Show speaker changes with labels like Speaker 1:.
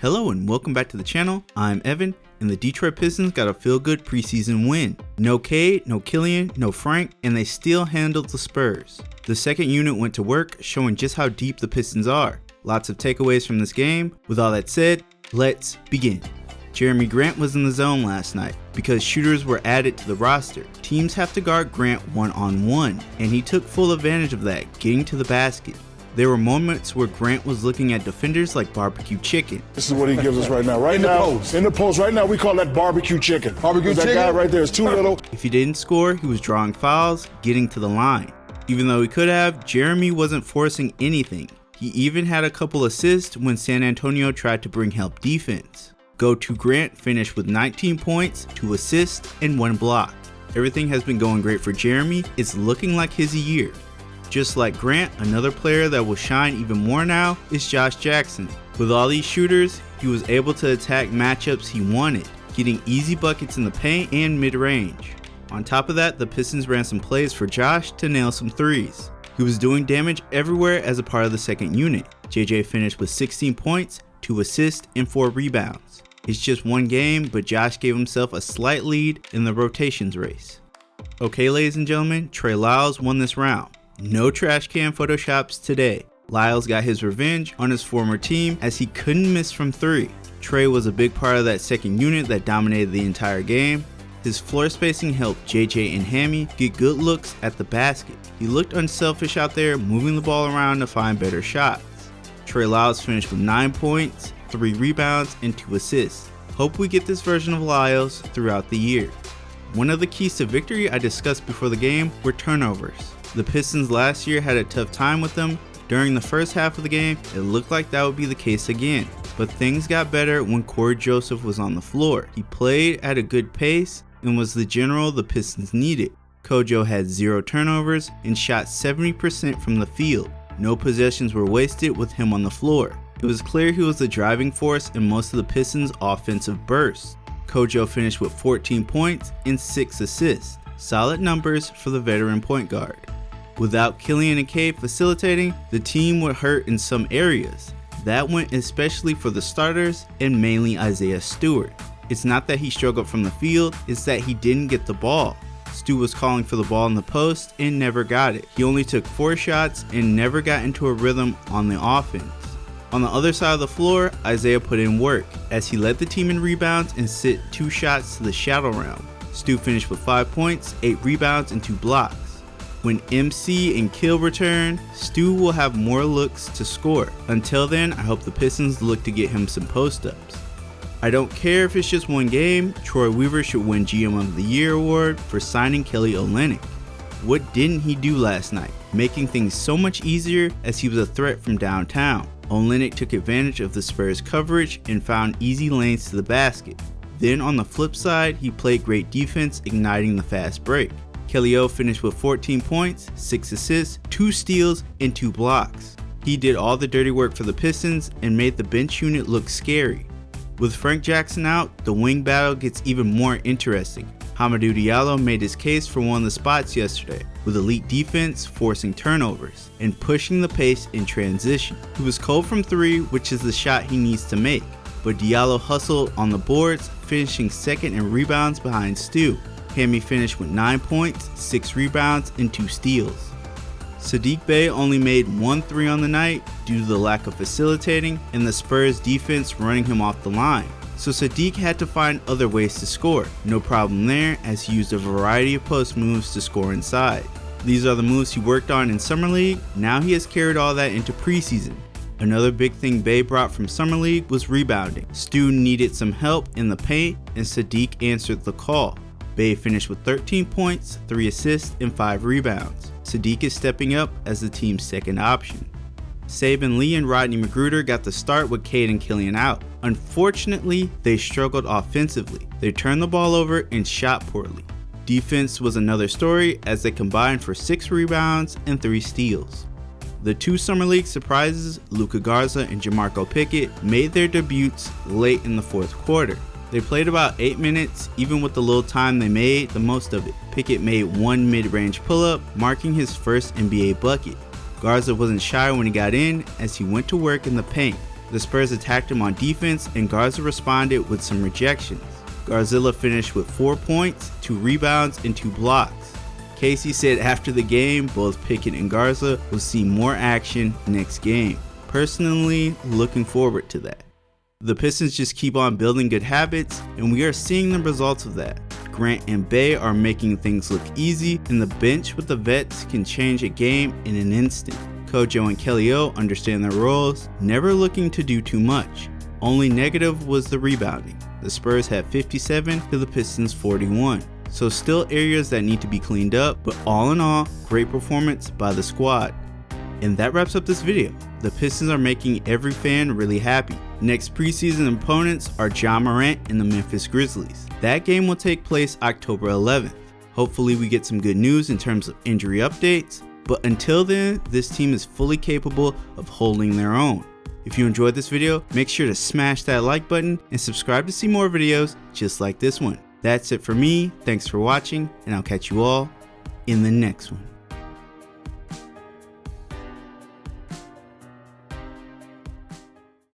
Speaker 1: Hello and welcome back to the channel. I'm Evan, and the Detroit Pistons got a feel-good preseason win. No Cade, no Killian, no Frank, and they still handled the Spurs. The second unit went to work, showing just how deep the Pistons are. Lots of takeaways from this game. With all that said, let's begin. Jeremy Grant was in the zone last night because shooters were added to the roster. Teams have to guard Grant one-on-one, and he took full advantage of that, getting to the basket. There were moments where Grant was looking at defenders like barbecue chicken.
Speaker 2: This is what he gives us right now. In the post right now, we call that barbecue chicken. Barbecue chicken? That guy right there is too little.
Speaker 1: If he didn't score, he was drawing fouls, getting to the line. Even though he could have, Jeremy wasn't forcing anything. He even had a couple assists when San Antonio tried to bring help defense. Go-to Grant finished with 19 points, 2 assists, and 1 block. Everything has been going great for Jeremy. It's looking like his year. Just like Grant, another player that will shine even more now is Josh Jackson. With all these shooters, he was able to attack matchups he wanted, getting easy buckets in the paint and mid-range. On top of that, the Pistons ran some plays for Josh to nail some threes. He was doing damage everywhere as a part of the second unit. JJ finished with 16 points, 2 assists, and 4 rebounds. It's just one game, but Josh gave himself a slight lead in the rotations race. Okay, ladies and gentlemen, Trey Lyles won this round. No trash can photoshops today. Lyles got his revenge on his former team as he couldn't miss from 3. Trey was a big part of that second unit that dominated the entire game. His floor spacing helped JJ and Hammy get good looks at the basket. He looked unselfish out there, moving the ball around to find better shots. Trey Lyles finished with 9 points, 3 rebounds, and 2 assists. Hope we get this version of Lyles throughout the year. One of the keys to victory I discussed before the game were turnovers. The Pistons last year had a tough time with them. During the first half of the game, it looked like that would be the case again. But things got better when Corey Joseph was on the floor. He played at a good pace and was the general the Pistons needed. Kojo had 0 turnovers and shot 70% from the field. No possessions were wasted with him on the floor. It was clear he was the driving force in most of the Pistons' offensive bursts. Kojo finished with 14 points and 6 assists. Solid numbers for the veteran point guard. Without Killian and Cade facilitating, the team would hurt in some areas. That went especially for the starters and mainly Isaiah Stewart. It's not that he struggled from the field, it's that he didn't get the ball. Stu was calling for the ball in the post and never got it. He only took 4 shots and never got into a rhythm on the offense. On the other side of the floor, Isaiah put in work as he led the team in rebounds and sent 2 shots to the shadow realm. Stu finished with 5 points, 8 rebounds, and 2 blocks. When MC and Kill return, Stu will have more looks to score. Until then, I hope the Pistons look to get him some post-ups. I don't care if it's just one game, Troy Weaver should win GM of the Year award for signing Kelly Olynyk. What didn't he do last night? Making things so much easier as he was a threat from downtown. Olynyk took advantage of the Spurs coverage and found easy lanes to the basket. Then on the flip side, he played great defense, igniting the fast break. Kelly O finished with 14 points, 6 assists, 2 steals, and 2 blocks. He did all the dirty work for the Pistons and made the bench unit look scary. With Frank Jackson out, the wing battle gets even more interesting. Hamidou Diallo made his case for one of the spots yesterday, with elite defense forcing turnovers and pushing the pace in transition. He was cold from 3, which is the shot he needs to make, but Diallo hustled on the boards, finishing second in rebounds behind Stu. Hammy finished with 9 points, 6 rebounds, and 2 steals. Saddiq Bey only made 1 3 on the night due to the lack of facilitating and the Spurs defense running him off the line. So Saddiq had to find other ways to score. No problem there, as he used a variety of post moves to score inside. These are the moves he worked on in Summer League. Now he has carried all that into preseason. Another big thing Bey brought from Summer League was rebounding. Stu needed some help in the paint and Saddiq answered the call. Bey finished with 13 points, 3 assists, and 5 rebounds. Saddiq is stepping up as the team's second option. Saban Lee and Rodney Magruder got the start with Cade and Killian out. Unfortunately, they struggled offensively. They turned the ball over and shot poorly. Defense was another story as they combined for 6 rebounds and 3 steals. The 2 Summer League surprises, Luka Garza and Jamarco Pickett, made their debuts late in the 4th quarter. They played about 8 minutes, even with the little time they made the most of it. Pickett made 1 mid-range pull-up, marking his first NBA bucket. Garza wasn't shy when he got in as he went to work in the paint. The Spurs attacked him on defense and Garza responded with some rejections. Garzilla finished with 4 points, 2 rebounds, and 2 blocks. Casey said after the game, both Pickett and Garza will see more action next game. Personally, looking forward to that. The Pistons just keep on building good habits, and we are seeing the results of that. Grant and Bay are making things look easy, and the bench with the vets can change a game in an instant. Kojo and Kelly O understand their roles, never looking to do too much. Only negative was the rebounding. The Spurs had 57 to the Pistons 41. So still areas that need to be cleaned up, but all in all, great performance by the squad. And that wraps up this video. The Pistons are making every fan really happy. Next preseason opponents are Ja Morant and the Memphis Grizzlies. That game will take place October 11th. Hopefully we get some good news in terms of injury updates, but until then, this team is fully capable of holding their own. If you enjoyed this video, make sure to smash that like button and subscribe to see more videos just like this one. That's it for me, thanks for watching, and I'll catch you all in the next one.